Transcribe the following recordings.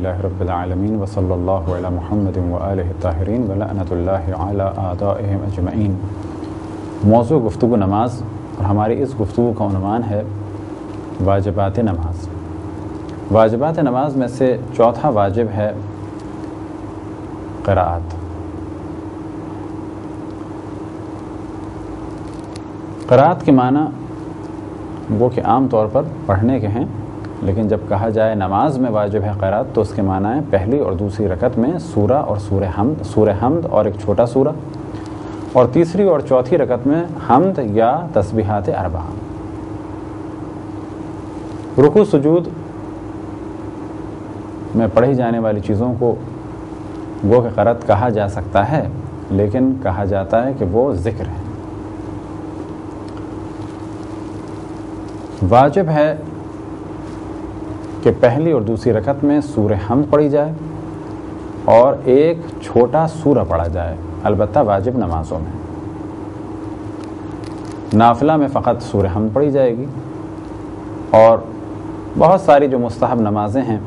اللہ رب العالمین وصلی اللہ علی محمد وآلہ الطاہرین ولعنۃ اللہ علی اعدائہم اجمعین۔ موضوع گفتگو نماز، اور ہماری اس گفتگو کا عنوان ہے واجبات نماز۔ واجبات نماز میں سے چوتھا واجب ہے قراءت۔ قراءت کے معنی وہ کہ عام طور پر پڑھنے کے ہیں، لیکن جب کہا جائے نماز میں واجب ہے قراءت تو اس کے معنی ہے پہلی اور دوسری رکعت میں سورہ اور سورہ حمد اور ایک چھوٹا سورہ، اور تیسری اور چوتھی رکعت میں حمد یا تسبیحات اربعہ۔ رکوع سجود میں پڑھی جانے والی چیزوں کو وہ کہ قراءت کہا جا سکتا ہے، لیکن کہا جاتا ہے کہ وہ ذکر ہے۔ واجب ہے کہ پہلی اور دوسری رکعت میں سورہ حمد پڑھی جائے اور ایک چھوٹا سورہ پڑھا جائے، البتہ واجب نمازوں میں۔ نافلہ میں فقط سورہ حمد پڑھی جائے گی، اور بہت ساری جو مستحب نمازیں ہیں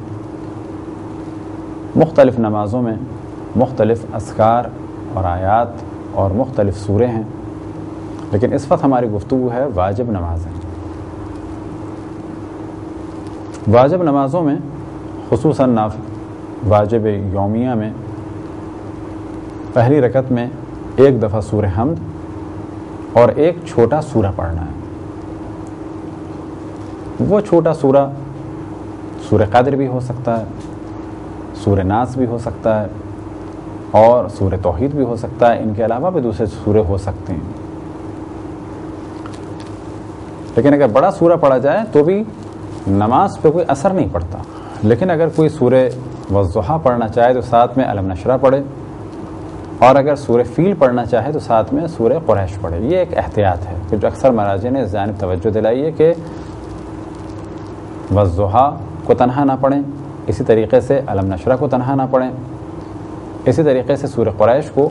مختلف نمازوں میں مختلف اذکار اور آیات اور مختلف سورے ہیں، لیکن اس وقت ہماری گفتگو ہے واجب نمازیں۔ واجب نمازوں میں خصوصاً واجب یومیہ میں پہلی رکعت میں ایک دفعہ سورہ حمد اور ایک چھوٹا سورہ پڑھنا ہے۔ وہ چھوٹا سورہ سورہ قدر بھی ہو سکتا ہے، سورہ ناس بھی ہو سکتا ہے، اور سورہ توحید بھی ہو سکتا ہے۔ ان کے علاوہ بھی دوسرے سورے ہو سکتے ہیں، لیکن اگر بڑا سورہ پڑھا جائے تو بھی نماز پہ کوئی اثر نہیں پڑتا۔ لیکن اگر کوئی سورہ والضحیٰ پڑھنا چاہے تو ساتھ میں الم نشرح پڑھے، اور اگر سورہ فیل پڑھنا چاہے تو ساتھ میں سورہ قریش پڑھے۔ یہ ایک احتیاط ہے کہ جو اکثر مراجع نے اس جانب توجہ دلائی ہے کہ والضحیٰ کو تنہا نہ پڑھیں، اسی طریقے سے الم نشرح کو تنہا نہ پڑھیں، اسی طریقے سے سورہ قریش کو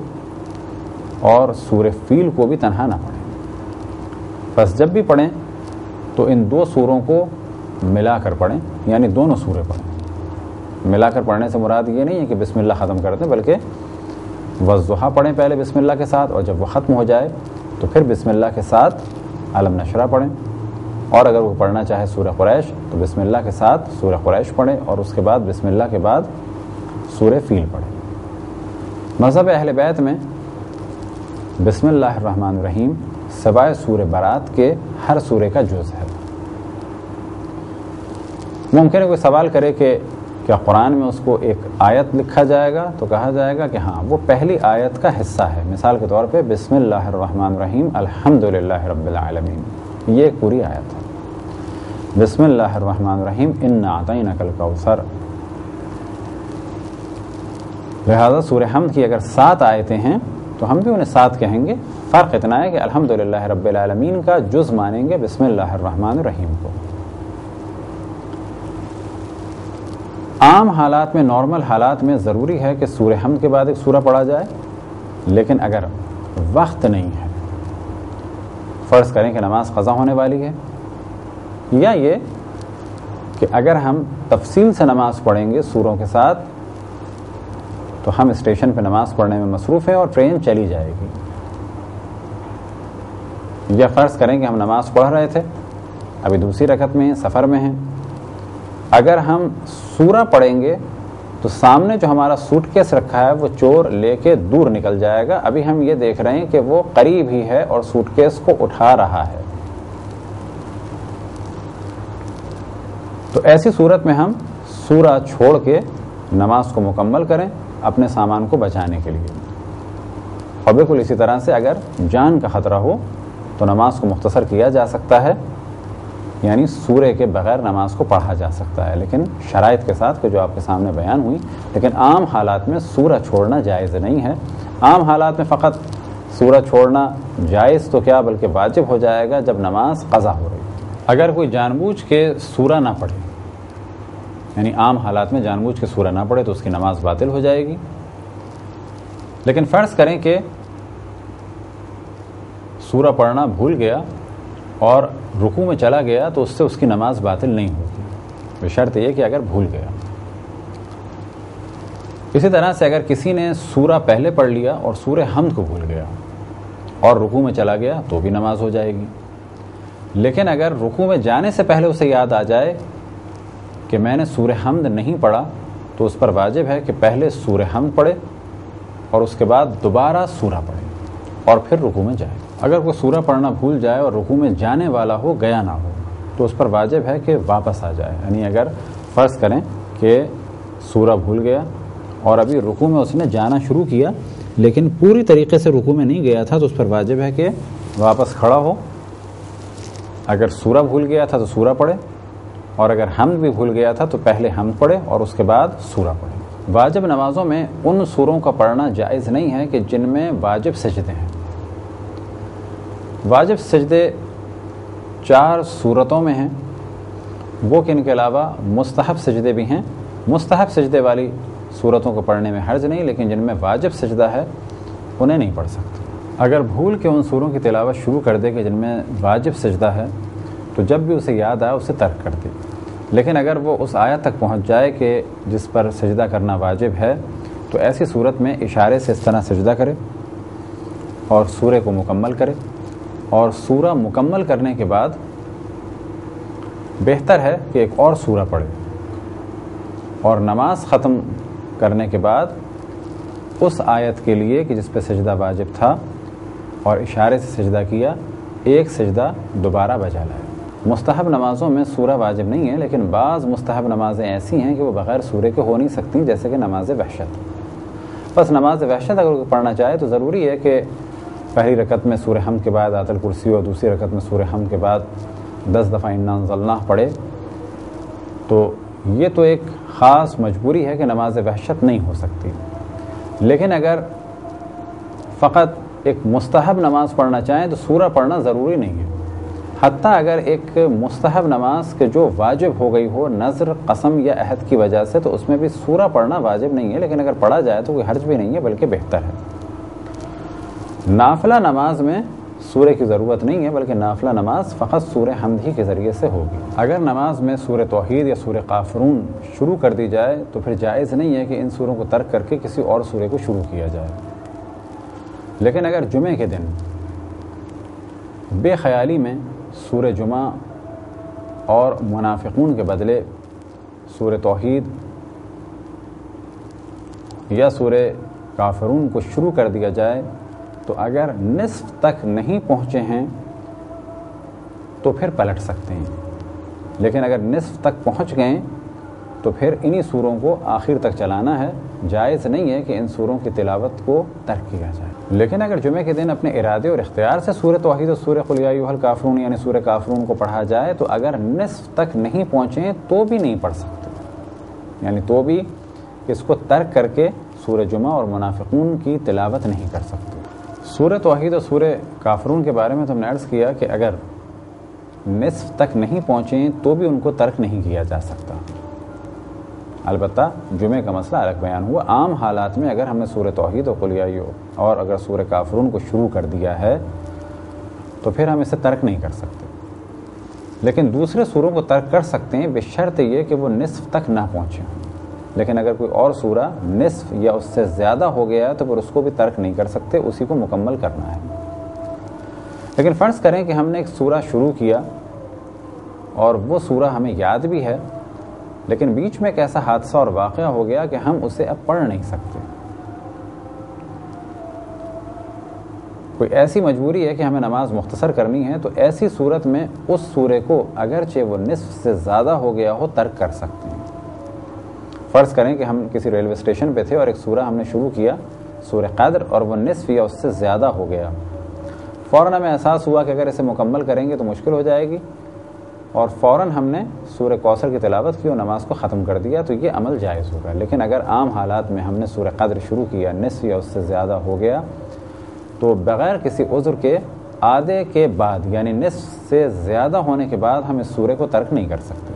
اور سورہ فیل کو بھی تنہا نہ پڑھیں۔ بس جب بھی پڑھیں تو ان دو سوروں کو ملا کر پڑھیں، یعنی دونوں سورے پڑھیں۔ ملا کر پڑھنے سے مراد یہ نہیں ہے کہ بسم اللہ ختم کر دیں، بلکہ والضحیٰ پڑھیں پہلے بسم اللہ کے ساتھ، اور جب وہ ختم ہو جائے تو پھر بسم اللہ کے ساتھ الم نشرح پڑھیں، اور اگر وہ پڑھنا چاہے سورہ قریش تو بسم اللہ کے ساتھ سورہ قریش پڑھیں، اور اس کے بعد بسم اللہ کے بعد سورہ فیل پڑھیں۔ مذہب اہل بیت میں بسم اللہ الرحمن الرحیم سوائے سورہ برات کے ہر سورے کا جز ہے۔ ممکن ہے کوئی سوال کرے کہ کیا قرآن میں اس کو ایک آیت لکھا جائے گا؟ تو کہا جائے گا کہ ہاں، وہ پہلی آیت کا حصہ ہے۔ مثال کے طور پہ بسم اللہ الرحمن الرحیم الحمدللہ رب العالمین، یہ ایک پوری آیت ہے۔ بسم اللہ الرحمن الرحیم انا اعطیناک الکوثر۔ لہذا سورہ حمد کی اگر 7 آیتیں ہیں تو ہم بھی انہیں 7 کہیں گے۔ فرق اتنا ہے کہ الحمدللہ رب العالمین کا جز مانیں گے بسم اللہ الرحمن الرحیم کو۔ عام حالات میں، نارمل حالات میں ضروری ہے کہ سورہ حمد کے بعد ایک سورہ پڑھا جائے، لیکن اگر وقت نہیں ہے، فرض کریں کہ نماز قضا ہونے والی ہے، یا یہ کہ اگر ہم تفصیل سے نماز پڑھیں گے سوروں کے ساتھ تو ہم اسٹیشن پہ نماز پڑھنے میں مصروف ہیں اور ٹرین چلی جائے گی، یا فرض کریں کہ ہم نماز پڑھ رہے تھے، ابھی دوسری رکعت میں ہیں، سفر میں ہیں، اگر ہم سورہ پڑھیں گے تو سامنے جو ہمارا سوٹ کیس رکھا ہے وہ چور لے کے دور نکل جائے گا، ابھی ہم یہ دیکھ رہے ہیں کہ وہ قریب ہی ہے اور سوٹ کیس کو اٹھا رہا ہے۔ تو ایسی صورت میں ہم سورہ چھوڑ کے نماز کو مکمل کریں اپنے سامان کو بچانے کے لیے۔ اور بالکل اسی طرح سے اگر جان کا خطرہ ہو تو نماز کو مختصر کیا جا سکتا ہے، یعنی سورے کے بغیر نماز کو پڑھا جا سکتا ہے، لیکن شرائط کے ساتھ کہ جو آپ کے سامنے بیان ہوئی۔ لیکن عام حالات میں سورہ چھوڑنا جائز نہیں ہے۔ عام حالات میں فقط سورہ چھوڑنا جائز تو کیا بلکہ واجب ہو جائے گا جب نماز قضا ہو رہی ہے۔ اگر کوئی جان بوجھ کے سورہ نہ پڑھے، یعنی عام حالات میں جان بوجھ کے سورہ نہ پڑھے تو اس کی نماز باطل ہو جائے گی۔ لیکن فرض کریں کہ سورہ پڑھنا بھول گیا اور رکوع میں چلا گیا تو اس سے اس کی نماز باطل نہیں ہوتی، بشرط یہ کہ اگر بھول گیا۔ اسی طرح سے اگر کسی نے سورہ پہلے پڑھ لیا اور سورہ حمد کو بھول گیا اور رکوع میں چلا گیا تو بھی نماز ہو جائے گی، لیکن اگر رکوع میں جانے سے پہلے اسے یاد آ جائے کہ میں نے سورہ حمد نہیں پڑھا تو اس پر واجب ہے کہ پہلے سورہ حمد پڑھے اور اس کے بعد دوبارہ سورہ پڑھے اور پھر رکوع میں جائے۔ اگر کوئی سورہ پڑھنا بھول جائے اور رکوع میں جانے والا ہو، گیا نہ ہو، تو اس پر واجب ہے کہ واپس آ جائے۔ یعنی اگر فرض کریں کہ سورہ بھول گیا اور ابھی رکوع میں اس نے جانا شروع کیا لیکن پوری طریقے سے رکوع میں نہیں گیا تھا، تو اس پر واجب ہے کہ واپس کھڑا ہو، اگر سورہ بھول گیا تھا تو سورہ پڑھے، اور اگر حمد بھی بھول گیا تھا تو پہلے حمد پڑھے اور اس کے بعد سورہ پڑھے۔ واجب نمازوں میں ان سوروں کا پڑھنا جائز نہیں ہے کہ جن میں واجب سجدے ہیں۔ واجب سجدے 4 صورتوں میں ہیں، وہ کہ ان کے علاوہ مستحب سجدے بھی ہیں۔ مستحب سجدے والی صورتوں کو پڑھنے میں حرج نہیں، لیکن جن میں واجب سجدہ ہے انہیں نہیں پڑھ سکتے۔ اگر بھول کے ان سوروں کی تلاوت شروع کر دے کہ جن میں واجب سجدہ ہے تو جب بھی اسے یاد آئے اسے ترک کر دے، لیکن اگر وہ اس آیت تک پہنچ جائے کہ جس پر سجدہ کرنا واجب ہے تو ایسی صورت میں اشارے سے اس طرح سجدہ کرے اور سورے کو مکمل کرے، اور سورہ مکمل کرنے کے بعد بہتر ہے کہ ایک اور سورہ پڑھے، اور نماز ختم کرنے کے بعد اس آیت کے لیے کہ جس پہ سجدہ واجب تھا اور اشارے سے سجدہ کیا، ایک سجدہ دوبارہ بجا لائے۔ مستحب نمازوں میں سورہ واجب نہیں ہے، لیکن بعض مستحب نمازیں ایسی ہیں کہ وہ بغیر سورے کے ہو نہیں سکتی، جیسے کہ نماز وحشت۔ بس نماز وحشت اگر کوئی پڑھنا چاہے تو ضروری ہے کہ پہلی رکعت میں سورہ حمد کے بعد آیت الکرسی اور دوسری رکعت میں سورہ حمد کے بعد 10 دفعہ انا انزلناہ پڑھے۔ تو یہ تو ایک خاص مجبوری ہے کہ نماز وحشت نہیں ہو سکتی، لیکن اگر فقط ایک مستحب نماز پڑھنا چاہیں تو سورہ پڑھنا ضروری نہیں ہے۔ حتیٰ اگر ایک مستحب نماز کے جو واجب ہو گئی ہو نذر، قسم یا عہد کی وجہ سے، تو اس میں بھی سورہ پڑھنا واجب نہیں ہے، لیکن اگر پڑھا جائے تو کوئی حرج بھی نہیں ہے بلکہ بہتر ہے۔ نافلہ نماز میں سورہ کی ضرورت نہیں ہے، بلکہ نافلہ نماز فقط سورہ حمد ہی کے ذریعے سے ہوگی۔ اگر نماز میں سورہ توحید یا سورہ کافرون شروع کر دی جائے تو پھر جائز نہیں ہے کہ ان سوروں کو ترک کر کے کسی اور سورہ کو شروع کیا جائے، لیکن اگر جمعے کے دن بے خیالی میں سورہ جمعہ اور منافقون کے بدلے سورہ توحید یا سورہ کافرون کو شروع کر دیا جائے تو اگر نصف تک نہیں پہنچے ہیں تو پھر پلٹ سکتے ہیں، لیکن اگر نصف تک پہنچ گئے تو پھر انہی سوروں کو آخر تک چلانا ہے۔ جائز نہیں ہے کہ ان سوروں کی تلاوت کو ترک کیا جائے، لیکن اگر جمعے کے دن اپنے ارادے اور اختیار سے سورہ توحید اور سورہ قل یا ایھا الکافرون یعنی سورہ کافرون کو پڑھا جائے تو اگر نصف تک نہیں پہنچیں تو بھی نہیں پڑھ سکتے، یعنی تو بھی اس کو ترک کر کے سورہ جمعہ اور منافقون کی تلاوت نہیں کر سکتے۔ سورہ توحید اور سورہ کافرون کے بارے میں تو ہم نے عرض کیا کہ اگر نصف تک نہیں پہنچیں تو بھی ان کو ترک نہیں کیا جا سکتا، البتہ جمعے کا مسئلہ الگ بیان ہوا۔ عام حالات میں اگر ہم نے سورہ توحید اور قل یا ایھا اور اگر سورہ کافرون کو شروع کر دیا ہے تو پھر ہم اسے ترک نہیں کر سکتے، لیکن دوسرے سوروں کو ترک کر سکتے ہیں بشرط یہ کہ وہ نصف تک نہ پہنچیں، لیکن اگر کوئی اور سورہ نصف یا اس سے زیادہ ہو گیا ہے تو پھر اس کو بھی ترک نہیں کر سکتے، اسی کو مکمل کرنا ہے۔ لیکن فرض کریں کہ ہم نے ایک سورہ شروع کیا اور وہ سورہ ہمیں یاد بھی ہے، لیکن بیچ میں ایک ایسا حادثہ اور واقعہ ہو گیا کہ ہم اسے اب پڑھ نہیں سکتے، کوئی ایسی مجبوری ہے کہ ہمیں نماز مختصر کرنی ہے، تو ایسی صورت میں اس سورے کو اگرچہ وہ نصف سے زیادہ ہو گیا ہو ترک کر سکتے ہیں۔ فرض کریں کہ ہم کسی ریلوے اسٹیشن پہ تھے اور ایک سورہ ہم نے شروع کیا سورہ قدر اور وہ نصف یا اس سے زیادہ ہو گیا، فوراً ہمیں احساس ہوا کہ اگر اسے مکمل کریں گے تو مشکل ہو جائے گی، اور فوراً ہم نے سورہ کوثر کی تلاوت کی اور نماز کو ختم کر دیا، تو یہ عمل جائز ہوگا۔ لیکن اگر عام حالات میں ہم نے سورہ قدر شروع کیا، نصف یا اس سے زیادہ ہو گیا، تو بغیر کسی عذر کے آدھے کے بعد یعنی نصف سے زیادہ ہونے کے بعد ہم اس سورے کو ترک نہیں کر سکتے۔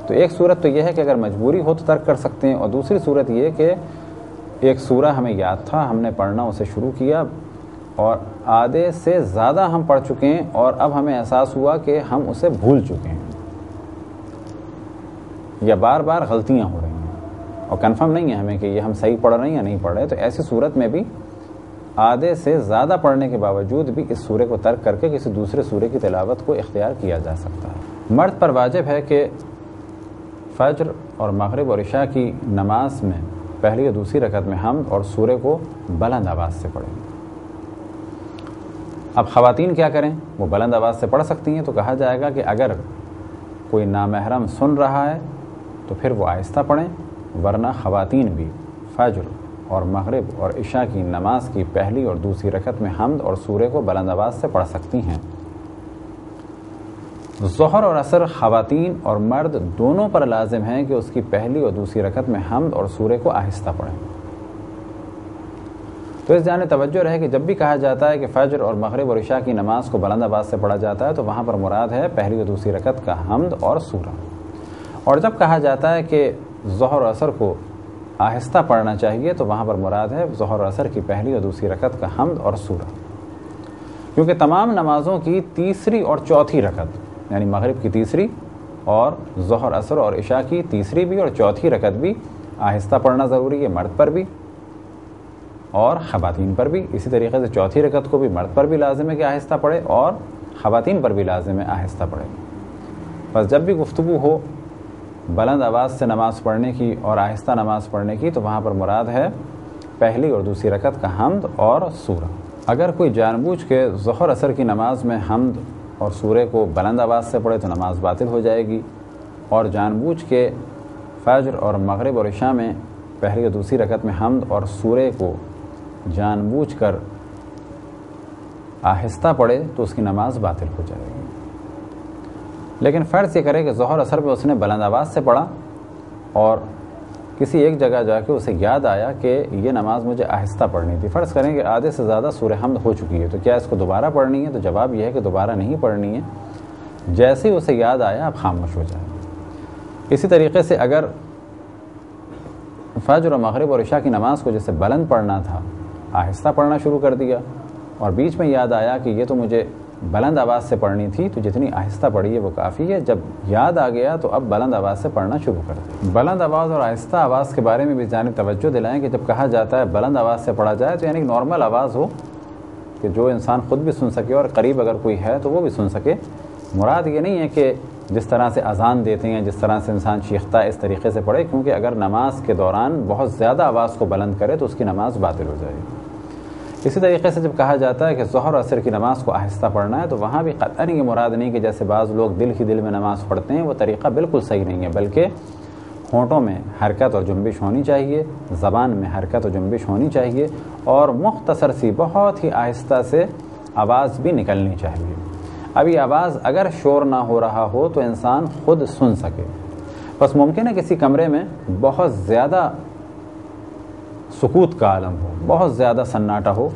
تو ایک صورت تو یہ ہے کہ اگر مجبوری ہو تو ترک کر سکتے ہیں، اور دوسری صورت یہ کہ ایک سورہ ہمیں یاد تھا، ہم نے پڑھنا اسے شروع کیا اور آدھے سے زیادہ ہم پڑھ چکے ہیں اور اب ہمیں احساس ہوا کہ ہم اسے بھول چکے ہیں یا بار بار غلطیاں ہو رہی ہیں، اور کنفرم نہیں ہے ہمیں کہ یہ ہم صحیح پڑھ رہے ہیں یا نہیں پڑھ رہے، تو ایسی صورت میں بھی آدھے سے زیادہ پڑھنے کے باوجود بھی اس سورے کو ترک کر کے کسی دوسرے سورے کی تلاوت کو اختیار کیا جا سکتا ہے۔ مرد پر واجب ہے کہ فجر اور مغرب اور عشاء کی نماز میں پہلی یا دوسری رکعت میں حمد اور سورے کو بلند آواز سے پڑھیں۔ اب خواتین کیا کریں؟ وہ بلند آواز سے پڑھ سکتی ہیں، تو کہا جائے گا کہ اگر کوئی نامحرم سن رہا ہے تو پھر وہ آہستہ پڑھیں، ورنہ خواتین بھی فجر اور مغرب اور عشاء کی نماز کی پہلی اور دوسری رکعت میں حمد اور سورے کو بلند آواز سے پڑھ سکتی ہیں۔ ظہر اور عصر خواتین اور مرد دونوں پر لازم ہے کہ اس کی پہلی اور دوسری رکعت میں حمد اور سورے کو آہستہ پڑھیں۔ تو اس جانب توجہ رہے کہ جب بھی کہا جاتا ہے کہ فجر اور مغرب اور عشاء کی نماز کو بلند آواز سے پڑھا جاتا ہے تو وہاں پر مراد ہے پہلی اور دوسری رکعت کا حمد اور سورہ، اور جب کہا جاتا ہے کہ ظہر اور عصر کو آہستہ پڑھنا چاہیے تو وہاں پر مراد ہے ظہر اور عصر کی پہلی اور دوسری رکعت کا حمد اور سورہ، کیونکہ تمام نمازوں کی تیسری اور چوتھی رکعت، یعنی مغرب کی تیسری اور ظہر عصر اور عشاء کی تیسری بھی اور چوتھی رکعت بھی آہستہ پڑھنا ضروری ہے، مرد پر بھی اور خواتین پر بھی۔ اسی طریقے سے چوتھی رکعت کو بھی مرد پر بھی لازم ہے کہ آہستہ پڑھے اور خواتین پر بھی لازم ہے آہستہ پڑھے۔ بس جب بھی گفتگو ہو بلند آواز سے نماز پڑھنے کی اور آہستہ نماز پڑھنے کی تو وہاں پر مراد ہے پہلی اور دوسری رکعت کا حمد اور سورہ۔ اگر کوئی جان بوجھ کے ظہر عصر کی نماز میں حمد اور سورے کو بلند آواز سے پڑھے تو نماز باطل ہو جائے گی، اور جان بوجھ کے فجر اور مغرب اور عشاء میں پہلی اور دوسری رکعت میں حمد اور سورے کو جان بوجھ کر آہستہ پڑھے تو اس کی نماز باطل ہو جائے گی۔ لیکن فرض یہ کرے کہ ظہر عصر میں اس نے بلند آواز سے پڑھا اور کسی ایک جگہ جا کے اسے یاد آیا کہ یہ نماز مجھے آہستہ پڑھنی تھی، فرض کریں کہ آدھے سے زیادہ سورہ حمد ہو چکی ہے، تو کیا اس کو دوبارہ پڑھنی ہے؟ تو جواب یہ ہے کہ دوبارہ نہیں پڑھنی ہے، جیسے ہی اسے یاد آیا اب خاموش ہو جائے۔ اسی طریقے سے اگر فجر و مغرب اور عشاء کی نماز کو جیسے بلند پڑھنا تھا آہستہ پڑھنا شروع کر دیا اور بیچ میں یاد آیا کہ یہ تو مجھے بلند آواز سے پڑھنی تھی، تو جتنی آہستہ پڑھی ہے وہ کافی ہے، جب یاد آ گیا تو اب بلند آواز سے پڑھنا شروع کر دیں۔ بلند آواز اور آہستہ آواز کے بارے میں بھی جانب توجہ دلائیں کہ جب کہا جاتا ہے بلند آواز سے پڑھا جائے تو یعنی نارمل آواز ہو کہ جو انسان خود بھی سن سکے اور قریب اگر کوئی ہے تو وہ بھی سن سکے۔ مراد یہ نہیں ہے کہ جس طرح سے اذان دیتے ہیں جس طرح سے انسان چیختا ہے اس طریقے سے پڑھے، کیونکہ اگر نماز کے دوران بہت زیادہ آواز کو بلند کرے تو اس کی نماز باطل ہو جائے گی۔ اسی طریقے سے جب کہا جاتا ہے کہ ظہر و عصر کی نماز کو آہستہ پڑھنا ہے تو وہاں بھی قطعاً یہ مراد نہیں کہ جیسے بعض لوگ دل ہی دل میں نماز پڑھتے ہیں، وہ طریقہ بالکل صحیح نہیں ہے، بلکہ ہونٹوں میں حرکت اور جنبش ہونی چاہیے، زبان میں حرکت اور جنبش ہونی چاہیے، اور مختصر سی بہت ہی آہستہ سے آواز بھی نکلنی چاہیے۔ اب یہ آواز اگر شور نہ ہو رہا ہو تو انسان خود سن سکے، بس ممکن ہے کسی کمرے میں بہت زیادہ سکوت کا عالم ہو، بہت زیادہ سناٹا ہو،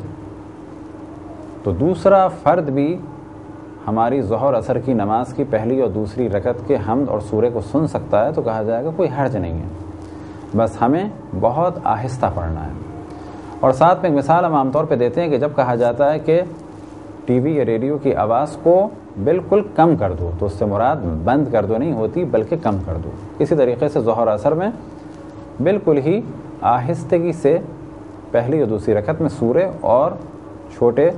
تو دوسرا فرد بھی ہماری ظہر عصر کی نماز کی پہلی اور دوسری رکعت کے حمد اور سورے کو سن سکتا ہے تو کہا جائے گا کوئی حرج نہیں ہے، بس ہمیں بہت آہستہ پڑھنا ہے۔ اور ساتھ میں ایک مثال ہم عام طور پہ دیتے ہیں کہ جب کہا جاتا ہے کہ ٹی وی یا ریڈیو کی آواز کو بالکل کم کر دو تو اس سے مراد بند کر دو نہیں ہوتی بلکہ کم کر دو۔ اسی طریقے سے ظہر عصر میں بالکل ہی آہستگی سے پہلی اور دوسری رکعت میں سورے اور چھوٹے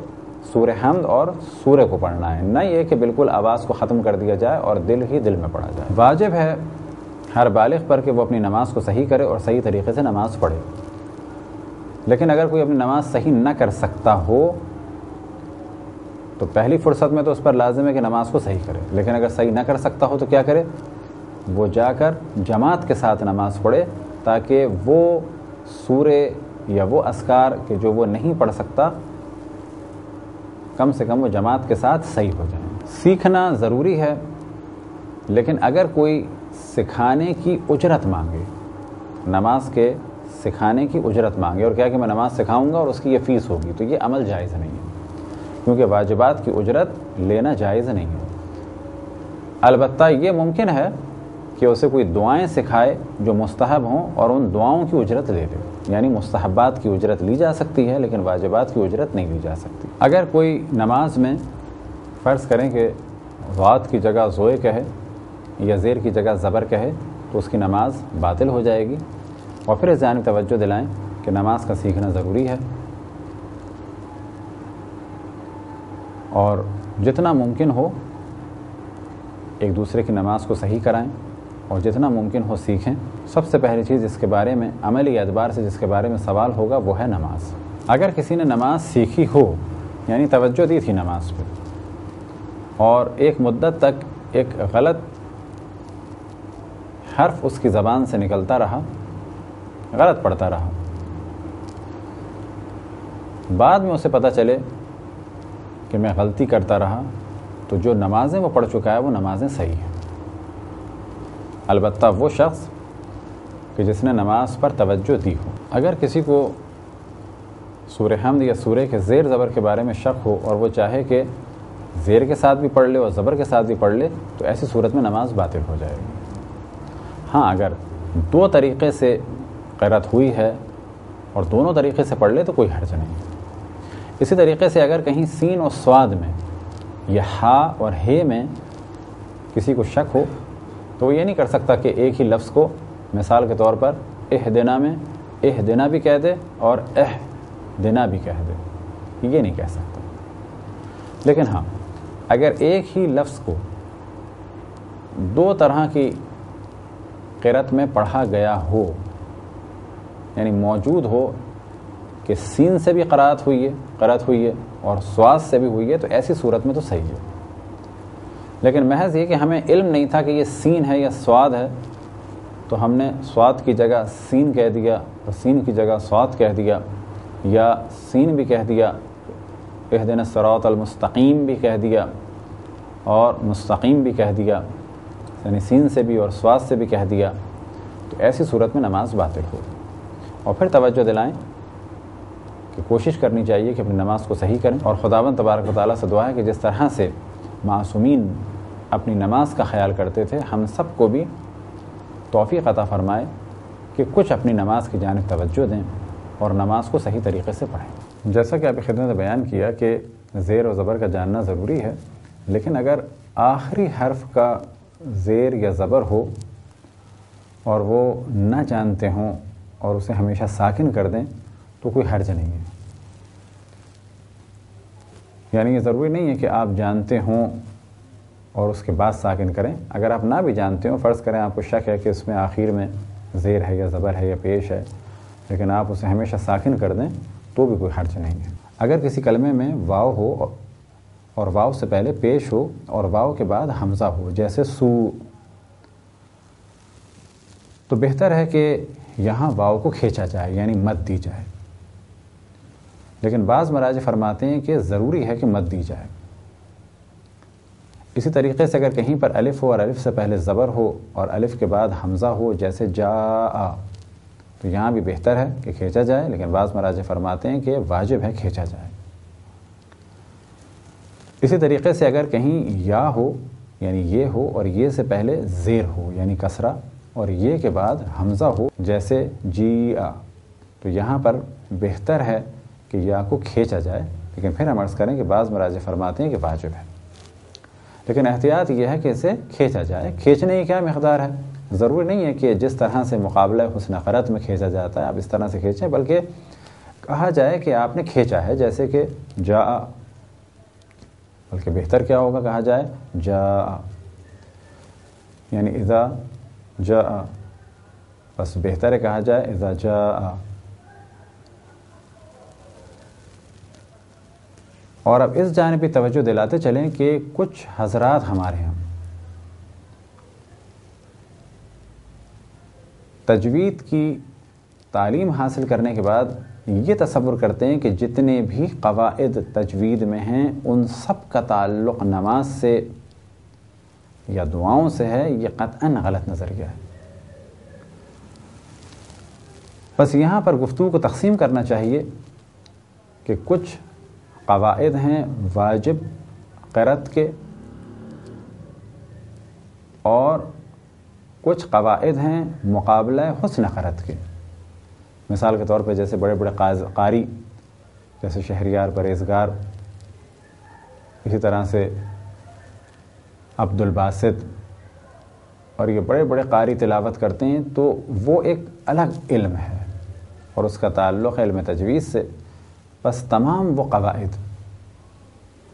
سورہ حمد اور سورے کو پڑھنا ہے، نہ یہ کہ بالکل آواز کو ختم کر دیا جائے اور دل ہی دل میں پڑھا جائے۔ واجب ہے ہر بالغ پر کہ وہ اپنی نماز کو صحیح کرے اور صحیح طریقے سے نماز پڑھے، لیکن اگر کوئی اپنی نماز صحیح نہ کر سکتا ہو تو پہلی فرصت میں تو اس پر لازم ہے کہ نماز کو صحیح کرے، لیکن اگر صحیح نہ کر سکتا ہو تو کیا کرے؟ وہ جا کر جماعت کے ساتھ نماز پڑھے تاکہ وہ سورے یا وہ اذکار کہ جو وہ نہیں پڑھ سکتا کم سے کم وہ جماعت کے ساتھ صحیح ہو جائیں۔ سیکھنا ضروری ہے، لیکن اگر کوئی سکھانے کی اجرت مانگے، نماز کے سکھانے کی اجرت مانگے اور کہا کہ میں نماز سکھاؤں گا اور اس کی یہ فیس ہوگی، تو یہ عمل جائز نہیں ہے، کیونکہ واجبات کی اجرت لینا جائز نہیں ہے۔ البتہ یہ ممکن ہے کہ اسے کوئی دعائیں سکھائے جو مستحب ہوں اور ان دعاؤں کی اجرت لے لے، یعنی مستحبات کی اجرت لی جا سکتی ہے لیکن واجبات کی اجرت نہیں لی جا سکتی۔ اگر کوئی نماز میں فرض کریں کہ ضاد کی جگہ زوئے کہے یا زیر کی جگہ زبر کہے تو اس کی نماز باطل ہو جائے گی، اور پھر اس جانب توجہ دلائیں کہ نماز کا سیکھنا ضروری ہے، اور جتنا ممکن ہو ایک دوسرے کی نماز کو صحیح کرائیں اور جتنا ممکن ہو سیکھیں۔ سب سے پہلی چیز جس کے بارے میں عملی اعتبار سے جس کے بارے میں سوال ہوگا وہ ہے نماز۔ اگر کسی نے نماز سیکھی ہو، یعنی توجہ دی تھی نماز پہ، اور ایک مدت تک ایک غلط حرف اس کی زبان سے نکلتا رہا، غلط پڑھتا رہا، بعد میں اسے پتہ چلے کہ میں غلطی کرتا رہا، تو جو نمازیں وہ پڑھ چکا ہے وہ نمازیں صحیح ہیں۔ البتہ وہ شخص کہ جس نے نماز پر توجہ دی ہو۔ اگر کسی کو سورہ حمد یا سورہ کے زیر زبر کے بارے میں شک ہو اور وہ چاہے کہ زیر کے ساتھ بھی پڑھ لے اور زبر کے ساتھ بھی پڑھ لے، تو ایسی صورت میں نماز باطل ہو جائے گی۔ ہاں، اگر دو طریقے سے قرأت ہوئی ہے اور دونوں طریقے سے پڑھ لے تو کوئی حرج نہیں ہے۔ اسی طریقے سے اگر کہیں سین اور صاد میں یا ہا اور ہے میں کسی کو شک ہو تو وہ یہ نہیں کر سکتا کہ ایک ہی لفظ کو مثال کے طور پر اہدنا میں اہدنا بھی کہہ دے اور اہدنا بھی کہہ دے، یہ نہیں کہہ سکتا۔ لیکن ہاں، اگر ایک ہی لفظ کو دو طرح کی قرأت میں پڑھا گیا ہو، یعنی موجود ہو کہ سین سے بھی قرأت ہوئی ہے اور صاد سے بھی ہوئی ہے، تو ایسی صورت میں تو صحیح ہے۔ لیکن محض یہ کہ ہمیں علم نہیں تھا کہ یہ سین ہے یا صاد ہے، تو ہم نے صاد کی جگہ سین کہہ دیا اور سین کی جگہ صاد کہہ دیا، یا سین بھی کہہ دیا، اہدنا الصراط المستقیم بھی کہہ دیا اور مستقیم بھی کہہ دیا، یعنی سین سے بھی اور صاد سے بھی کہہ دیا، تو ایسی صورت میں نماز باطل ہو۔ اور پھر توجہ دلائیں کہ کوشش کرنی چاہیے کہ اپنی نماز کو صحیح کریں، اور خداوند تبارک و تعالیٰ سے دعا ہے کہ جس طرح سے معصومین اپنی نماز کا خیال کرتے تھے، ہم سب کو بھی توفیق عطا فرمائے کہ کچھ اپنی نماز کی جانب توجہ دیں اور نماز کو صحیح طریقے سے پڑھیں۔ جیسا کہ آپ کی خدمت میں بیان کیا کہ زیر و زبر کا جاننا ضروری ہے، لیکن اگر آخری حرف کا زیر یا زبر ہو اور وہ نہ جانتے ہوں اور اسے ہمیشہ ساکن کر دیں تو کوئی حرج نہیں ہے۔ یعنی یہ ضروری نہیں ہے کہ آپ جانتے ہوں اور اس کے بعد ساکن کریں۔ اگر آپ نہ بھی جانتے ہوں، فرض کریں آپ کو شک ہے کہ اس میں آخر میں زیر ہے یا زبر ہے یا پیش ہے، لیکن آپ اسے ہمیشہ ساکن کر دیں تو بھی کوئی حرج نہیں ہے۔ اگر کسی کلمے میں واو ہو اور واو سے پہلے پیش ہو اور واو کے بعد حمزہ ہو، جیسے سو، تو بہتر ہے کہ یہاں واو کو کھینچا جائے، یعنی مد دی جائے۔ لیکن بعض مراجع فرماتے ہیں کہ ضروری ہے کہ مد دی جائے۔ اسی طریقے سے اگر کہیں پر الف ہو اور الف سے پہلے زبر ہو اور الف کے بعد حمزہ ہو، جیسے جاء، تو یہاں بھی بہتر ہے کہ کھینچا جائے، لیکن بعض مراجع فرماتے ہیں کہ واجب ہے کھینچا جائے۔ اسی طریقے سے اگر کہیں یا ہو، یعنی یہ ہو اور یہ سے پہلے زیر ہو، یعنی کسرہ، اور یہ کے بعد حمزہ ہو، جیسے جی آ، تو یہاں پر بہتر ہے کہ یا کو کھینچا جائے، لیکن پھر ہم عرض کریں کہ بعض مراجع فرماتے ہیں کہ واجب ہے، لیکن احتیاط یہ ہے کہ اسے کھینچا جائے۔ کھینچنے کی کیا مقدار ہے؟ ضروری نہیں ہے کہ جس طرح سے مقابلہ حسن قرأت میں کھینچا جاتا ہے آپ اس طرح سے کھینچیں، بلکہ کہا جائے کہ آپ نے کھینچا ہے، جیسے کہ جا، بلکہ بہتر کیا ہوگا کہا جائے جا، یعنی اذا جا، بس بہتر ہے کہا جائے اذا جا۔ اور اب اس جانب بھی توجہ دلاتے چلیں کہ کچھ حضرات ہمارے ہیں تجوید کی تعلیم حاصل کرنے کے بعد یہ تصور کرتے ہیں کہ جتنے بھی قواعد تجوید میں ہیں ان سب کا تعلق نماز سے یا دعاؤں سے ہے۔ یہ قطعاً غلط نظریہ ہے۔ بس یہاں پر گفتگو کو تقسیم کرنا چاہیے کہ کچھ قواعد ہیں واجب قرأت کے اور کچھ قواعد ہیں مقابلہ حسن قرأت کے۔ مثال کے طور پہ جیسے بڑے بڑے قاری جیسے شہریار پرہیزگار، اسی طرح سے عبد الباسط، اور یہ بڑے بڑے قاری تلاوت کرتے ہیں، تو وہ ایک الگ علم ہے اور اس کا تعلق ہے علم تجوید سے، بس تمام وہ قواعد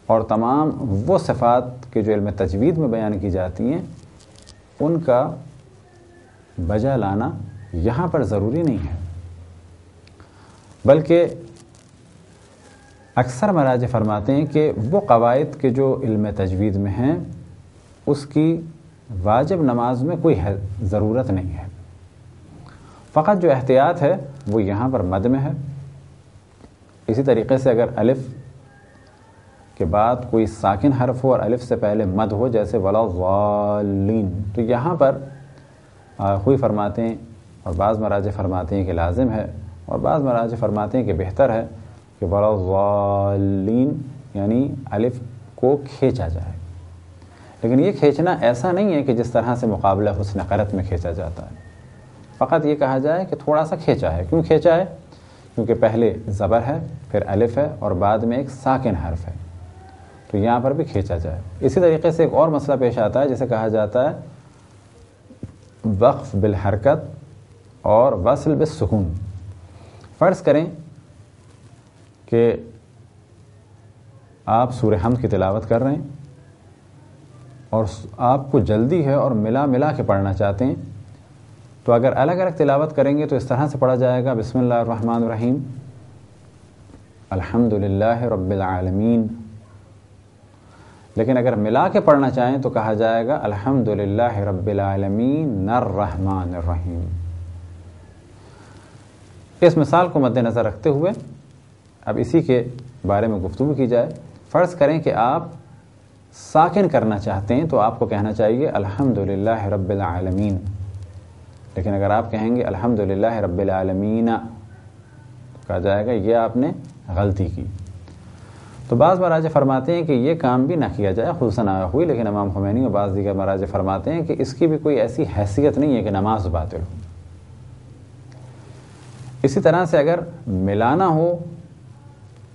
اور تمام وہ صفات کے جو علم تجوید میں بیان کی جاتی ہیں ان کا بجا لانا یہاں پر ضروری نہیں ہے، بلکہ اکثر مراجع فرماتے ہیں کہ وہ قواعد کے جو علم تجوید میں ہیں اس کی واجب نماز میں کوئی ضرورت نہیں ہے، فقط جو احتیاط ہے وہ یہاں پر مد میں ہے۔ اسی طریقے سے اگر الف کے بعد کوئی ساکن حرف ہو اور الف سے پہلے مد ہو، جیسے ولا الضالین، تو یہاں پر خوئی فرماتے ہیں اور بعض مراجع فرماتے ہیں کہ لازم ہے، اور بعض مراجع فرماتے ہیں کہ بہتر ہے کہ ولا الضالین یعنی الف کو کھینچا جائے، لیکن یہ کھینچنا ایسا نہیں ہے کہ جس طرح سے مقابلہ حسن قرت میں کھینچا جاتا ہے، فقط یہ کہا جائے کہ تھوڑا سا کھینچا ہے۔ کیوں کھینچا ہے؟ کیونکہ پہلے زبر ہے، پھر الف ہے اور بعد میں ایک ساکن حرف ہے، تو یہاں پر بھی کھینچا جائے۔ اسی طریقے سے ایک اور مسئلہ پیش آتا ہے جسے کہا جاتا ہے وقف بالحرکت اور وصل بالسکون۔ فرض کریں کہ آپ سورہ حمد کی تلاوت کر رہے ہیں اور آپ کو جلدی ہے اور ملا کے پڑھنا چاہتے ہیں، تو اگر الگ الگ تلاوت کریں گے تو اس طرح سے پڑھا جائے گا بسم اللہ الرحمن الرحیم الحمد للہ رب العالمین، لیکن اگر ملا کے پڑھنا چاہیں تو کہا جائے گا الحمد للہ رب العالمین الرحمن الرحیم۔ اس مثال کو مد نظر رکھتے ہوئے اب اسی کے بارے میں گفتگو کی جائے۔ فرض کریں کہ آپ ساکن کرنا چاہتے ہیں تو آپ کو کہنا چاہیے الحمد للہ رب العالمین، لیکن اگر آپ کہیں گے الحمد للہ رب العالمین تو کہا جائے گا یہ آپ نے غلطی کی۔ تو بعض مراجع فرماتے ہیں کہ یہ کام بھی نہ کیا جائے، خصوصاً آیا ہوئی، لیکن امام خمینی اور بعض دیگر مراجع فرماتے ہیں کہ اس کی بھی کوئی ایسی حیثیت نہیں ہے کہ نماز باطل ہو۔ اسی طرح سے اگر ملانا ہو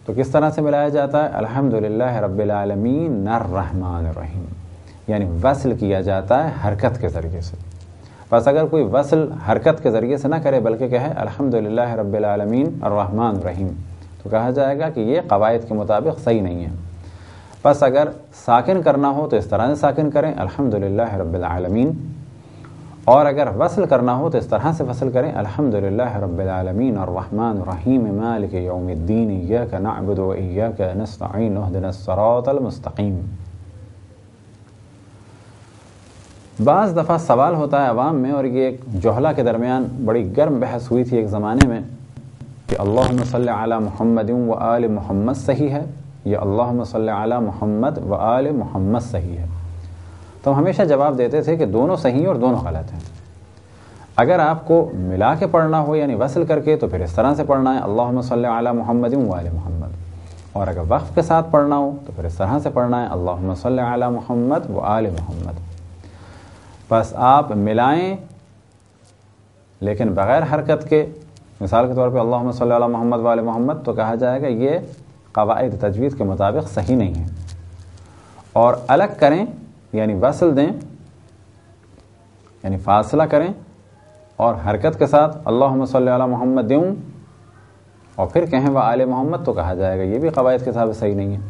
تو کس طرح سے ملایا جاتا ہے؟ الحمد للہ رب العالمین الرحمن الرحیم، یعنی وصل کیا جاتا ہے حرکت کے ذریعے سے۔ بس اگر کوئی وصل حرکت کے ذریعے سے نہ کرے بلکہ کہے الحمد للہ رب العالمین الرحمن الرحیم تو کہا جائے گا کہ یہ قواعد کے مطابق صحیح نہیں ہے۔ بس اگر ساکن کرنا ہو تو اس طرح سے ساکن کریں الحمد للہ رب العالمین، اور اگر وصل کرنا ہو تو اس طرح سے وصل کریں الحمد للہ رب العالمین الرحمن الرحیم مالک یوم الدین ایاک نعبد و ایاک نستعین اہدنا الصراط المستقیم۔ بعض دفعہ سوال ہوتا ہے عوام میں، اور یہ ایک جوہلا کے درمیان بڑی گرم بحث ہوئی تھی ایک زمانے میں، کہ اللہم صلی علی محمد و آل محمد صحیح ہے یا اللہم صلی علی محمد و آل محمد صحیح ہے؟ تو ہم ہمیشہ جواب دیتے تھے کہ دونوں صحیح اور دونوں غلط ہیں۔ اگر آپ کو ملا کے پڑھنا ہو یعنی وصل کر کے تو پھر اس طرح سے پڑھنا ہے اللہم صلی علی محمد و آل محمد، اور اگر وقف کے ساتھ پڑھنا ہو تو پھر اس طرح سے پڑھنا ہے اللہم صلی علی محمد و آل محمد۔ بس آپ ملائیں لیکن بغیر حرکت کے، مثال کے طور پہ اللہم صلی علی محمد و آل محمد، تو کہا جائے گا یہ قواعد تجوید کے مطابق صحیح نہیں ہے۔ اور الگ کریں یعنی وصل دیں یعنی فاصلہ کریں اور حرکت کے ساتھ اللہم صلی علی محمد دوں اور پھر کہیں وہ آل محمد، تو کہا جائے گا یہ بھی قواعد کے حساب سے صحیح نہیں ہے۔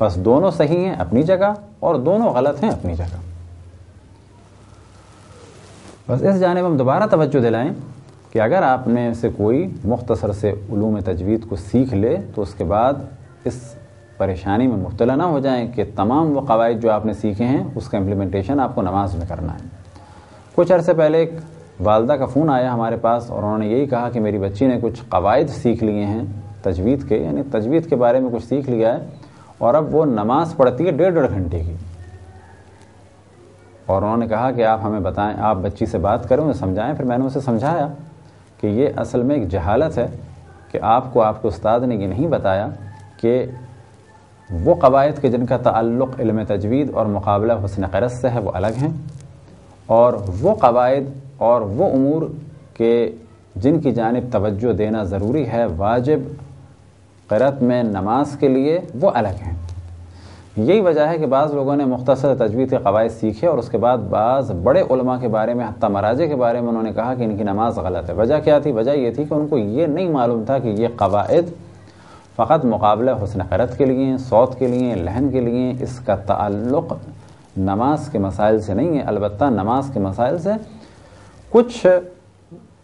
بس دونوں صحیح ہیں اپنی جگہ اور دونوں غلط ہیں اپنی جگہ۔ بس اس جانب ہم دوبارہ توجہ دلائیں کہ اگر آپ میں سے کوئی مختصر سے علوم تجوید کو سیکھ لے تو اس کے بعد اس پریشانی میں مبتلا نہ ہو جائیں کہ تمام وہ قواعد جو آپ نے سیکھے ہیں اس کا امپلیمنٹیشن آپ کو نماز میں کرنا ہے۔ کچھ عرصے پہلے ایک والدہ کا فون آیا ہمارے پاس اور انہوں نے یہی کہا کہ میری بچی نے کچھ قواعد سیکھ لیے ہیں تجوید کے، یعنی تجوید کے بارے میں کچھ سیکھ لیا ہے اور اب وہ نماز پڑھتی ہے 1.5 گھنٹے کی، اور انہوں نے کہا کہ آپ ہمیں بتائیں، آپ بچی سے بات کریں، انہیں سمجھائیں۔ پھر میں نے اسے سمجھایا کہ یہ اصل میں ایک جہالت ہے کہ آپ کے استاد نے یہ نہیں بتایا کہ وہ قواعد کے جن کا تعلق علم تجوید اور مقابلہ حسن قرت سے ہے وہ الگ ہیں، اور وہ قواعد اور وہ امور کے جن کی جانب توجہ دینا ضروری ہے واجب قرت میں نماز کے لیے وہ الگ ہیں۔ یہی وجہ ہے کہ بعض لوگوں نے مختصر تجوید کے قواعد سیکھے اور اس کے بعد بعض بڑے علماء کے بارے میں، حتیٰ مراجع کے بارے میں انہوں نے کہا کہ ان کی نماز غلط ہے۔ وجہ کیا تھی؟ وجہ یہ تھی کہ ان کو یہ نہیں معلوم تھا کہ یہ قواعد فقط مقابلہ حسن قرأت کے لیے، صوت کے لیے، لحن کے لیے، اس کا تعلق نماز کے مسائل سے نہیں ہے، البتہ نماز کے مسائل سے کچھ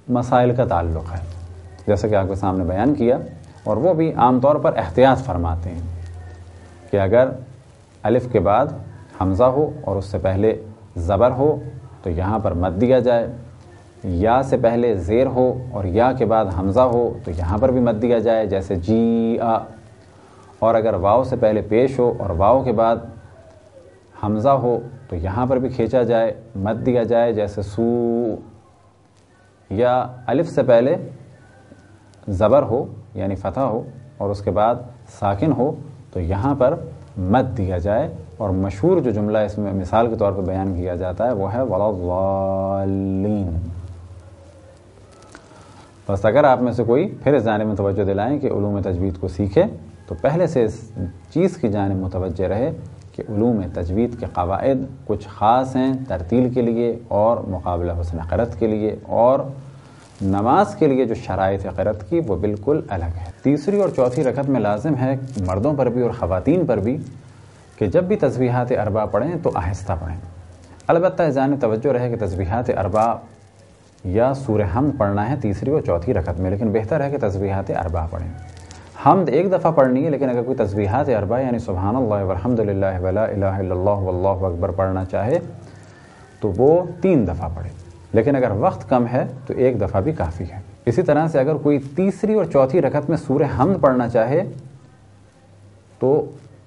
مسائل کا تعلق ہے، جیسا کہ آپ کے سامنے بیان کیا، اور وہ بھی عام طور پر احتیاط فرماتے ہیں کہ اگر الف کے بعد حمزہ ہو اور اس سے پہلے زبر ہو تو یہاں پر مد دیا جائے، یا سے پہلے زیر ہو اور یا کے بعد حمزہ ہو تو یہاں پر بھی مد دیا جائے، جیسے جی آ، اور اگر واو سے پہلے پیش ہو اور واو کے بعد حمزہ ہو تو یہاں پر بھی کھینچا جائے، مد دیا جائے، جیسے سو، یا الف سے پہلے زبر ہو یعنی فتح ہو اور اس کے بعد ساکن ہو تو یہاں پر مد دیا جائے، اور مشہور جو جملہ اس میں مثال کے طور پر بیان کیا جاتا ہے وہ ہے وَلَضَّالِّينَ۔ بس اگر آپ میں سے کوئی پھر اس جانب میں توجہ دلائیں کہ علوم تجوید کو سیکھے تو پہلے سے اس چیز کی جانب متوجہ رہے کہ علوم تجوید کے قواعد کچھ خاص ہیں ترتیل کے لیے اور مقابلہ حسن قرأت کے لیے، اور نماز کے لیے جو شرائط قرأت کی وہ بالکل الگ ہے۔ تیسری اور چوتھی رکعت میں لازم ہے مردوں پر بھی اور خواتین پر بھی کہ جب بھی تسبیحات اربع پڑھیں تو آہستہ پڑھیں، البتہ اس جانب توجہ رہے کہ تسبیحات اربع یا سورہ حمد پڑھنا ہے تیسری اور چوتھی رکعت میں، لیکن بہتر ہے کہ تسبیحات اربع پڑھیں۔ حمد ایک دفعہ پڑھنی ہے، لیکن اگر کوئی تسبیحات اربع یعنی سبحان اللہ والحمد للہ ولا الہ الا اللہ واللہ اکبر پڑھنا چاہے تو وہ 3 دفعہ پڑھے، لیکن اگر وقت کم ہے تو 1 دفعہ بھی کافی ہے۔ اسی طرح سے اگر کوئی تیسری اور چوتھی رکعت میں سورہ حمد پڑھنا چاہے تو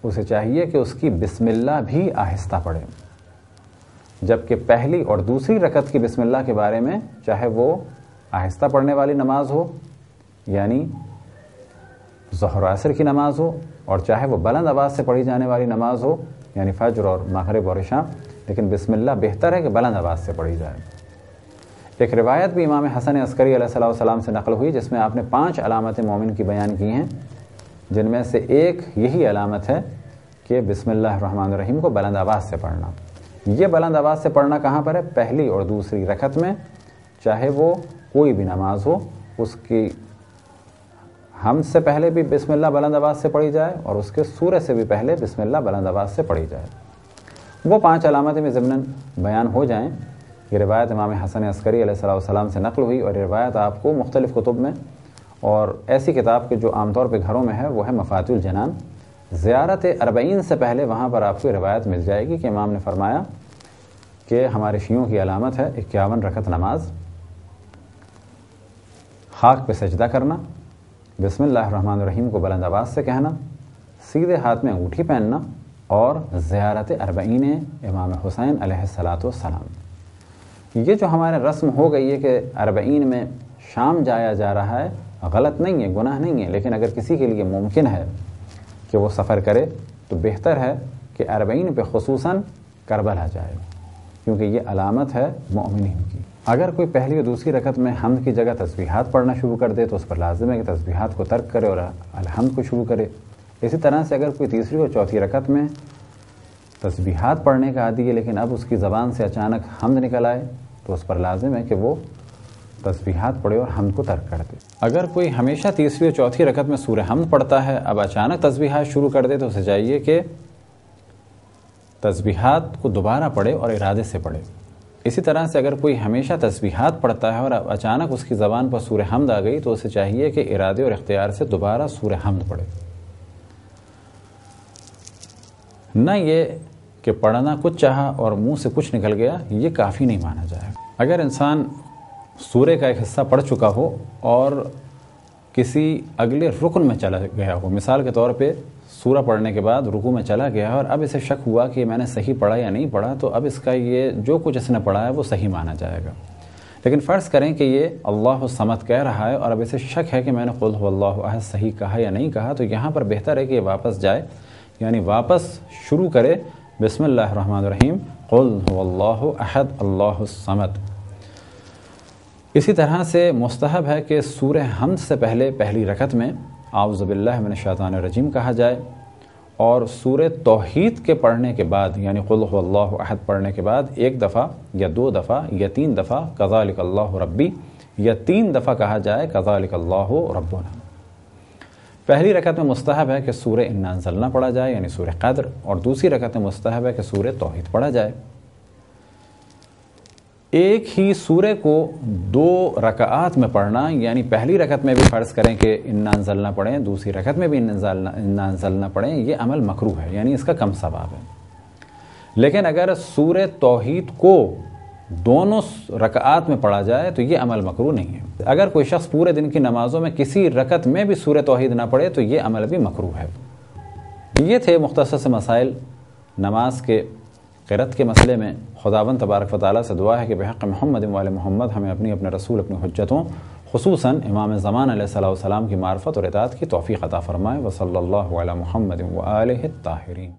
اسے چاہیے کہ اس کی بسم اللہ بھی آہستہ پڑھے، جبکہ پہلی اور دوسری رکعت کی بسم اللہ کے بارے میں چاہے وہ آہستہ پڑھنے والی نماز ہو یعنی ظہر و عصر کی نماز ہو، اور چاہے وہ بلند آواز سے پڑھی جانے والی نماز ہو یعنی فجر اور مغرب اور عشاء، لیکن بسم اللہ بہتر ہے کہ بلند آواز سے پڑھی جائے۔ ایک روایت بھی امام حسن عسکری علیہ السلام سے نقل ہوئی جس میں آپ نے 5 علامت مومن کی بیان کی ہیں، جن میں سے ایک یہی علامت ہے کہ بسم اللہ الرحمن الرحیم کو بلند آواز سے پڑھنا۔ یہ بلند آواز سے پڑھنا کہاں پر ہے؟ پہلی اور دوسری رکعت میں، چاہے وہ کوئی بھی نماز ہو، اس کی حمد سے پہلے بھی بسم اللہ بلند آواز سے پڑھی جائے اور اس کے سورہ سے بھی پہلے بسم اللہ بلند آواز سے پڑھی جائے۔ وہ 5 علامتیں میں ضمناً بیان ہو جائیں۔ یہ روایت امام حسن عسکری علیہ السلام سے نقل ہوئی، اور یہ روایت آپ کو مختلف کتب میں اور ایسی کتاب کے جو عام طور پہ گھروں میں ہے وہ ہے مفاتیح الجنان، زیارت 40 سے پہلے وہاں پر آپ کو روایت مل جائے گی کہ امام نے فرمایا کہ ہمارے شیعوں کی علامت ہے 51 رکعت نماز، خاک پہ سجدہ کرنا، بسم اللہ الرحمن الرحیم کو بلند آواز سے کہنا، سیدھے ہاتھ میں انگوٹھی پہننا، اور زیارت 40 امام حسین علیہ السلام۔ یہ جو ہمارے رسم ہو گئی ہے کہ 40 میں شام جایا جا رہا ہے، غلط نہیں ہے، گناہ نہیں ہے، لیکن اگر کسی کے لیے ممکن ہے کہ وہ سفر کرے تو بہتر ہے کہ 40 پہ خصوصاً کربلا جائے، کیونکہ یہ علامت ہے مومنین کی۔ اگر کوئی پہلی اور دوسری رکعت میں حمد کی جگہ تسبیحات پڑھنا شروع کر دے تو اس پر لازم ہے کہ تسبیحات کو ترک کرے اور الحمد کو شروع کرے۔ اسی طرح سے اگر کوئی تیسری اور چوتھی رکعت میں تسبیحات پڑھنے کا عادی ہے لیکن اب اس کی زبان سے اچانک حمد نکل آئے تو اس پر لازم ہے کہ وہ تسبیحات پڑھے اور حمد کو ترک کر دے۔ اگر کوئی ہمیشہ تیسری اور چوتھی رکعت میں سورہ حمد پڑھتا ہے، اب اچانک تسبیحات شروع کر دے تو اسے چاہیے کہ تسبیحات کو دوبارہ پڑھے اور ارادے سے پڑھے۔ اسی طرح سے اگر کوئی ہمیشہ تسبیحات پڑھتا ہے اور اب اچانک اس کی زبان پر سورہ حمد آ گئی تو اسے چاہیے کہ ارادے اور اختیار سے دوبارہ سورہ حمد پڑھے، نہ یہ کہ پڑھنا کچھ چاہا اور منہ سے کچھ نکل گیا، یہ کافی نہیں مانا جائے۔ اگر انسان سورہ کا ایک حصہ پڑھ چکا ہو اور کسی اگلے رکن میں چلا گیا ہو، مثال کے طور پہ سورہ پڑھنے کے بعد رکوع میں چلا گیا اور اب اسے شک ہوا کہ میں نے صحیح پڑھا یا نہیں پڑھا، تو اب اس کا یہ جو کچھ اس نے پڑھا ہے وہ صحیح مانا جائے گا۔ لیکن فرض کریں کہ یہ اللہ الصمد کہہ رہا ہے اور اب اسے شک ہے کہ میں نے قل هو اللہ احد صحیح کہا یا نہیں کہا، تو یہاں پر بہتر ہے کہ یہ واپس جائے، یعنی واپس شروع کرے بسم اللہ الرحمن الرحیم قل هو اللہ احد اللہ الصمد۔ اسی طرح سے مستحب ہے کہ سورہ حمد سے پہلے پہلی رکعت میں اعوذ باللہ من الشیطان الرجیم کہا جائے، اور سورہ توحید کے پڑھنے کے بعد یعنی قل هو اللہ احد پڑھنے کے بعد 1 دفعہ یا 2 دفعہ یا 3 دفعہ کذالک اللہ ربی یا 3 دفعہ کہا جائے کذالک اللہ ربنا۔ پہلی رکعت میں مستحب ہے کہ سورہ انا انزلنا پڑھا جائے یعنی سورہ قدر، اور دوسری رکعت میں مستحب ہے کہ سورہ توحید پڑھا جائے۔ ایک ہی سورہ کو 2 رکعات میں پڑھنا یعنی پہلی رکعت میں بھی فرض کریں کہ انا انزلنا پڑھیں، دوسری رکعت میں بھی انا انزلنا پڑھیں، یہ عمل مکروہ ہے یعنی اس کا کم ثواب ہے۔ لیکن اگر سورہ توحید کو دونوں رکعات میں پڑھا جائے تو یہ عمل مکروہ نہیں ہے۔ اگر کوئی شخص پورے دن کی نمازوں میں کسی رکعت میں بھی سورہ توحید نہ پڑھے تو یہ عمل بھی مکروہ ہے۔ یہ تھے مختصر سے مسائل نماز کے قرأت کے مسئلے میں۔ خداوند تبارک و تعالیٰ سے دعا ہے کہ بحق محمد و آل محمد ہمیں اپنے رسول اپنی حجتوں خصوصاً امام زمان علیہ السلام کی معرفت اور اطاعت کی توفیق عطا فرمائے۔ وصلی اللہ علی محمد و آلہ الطاہرین۔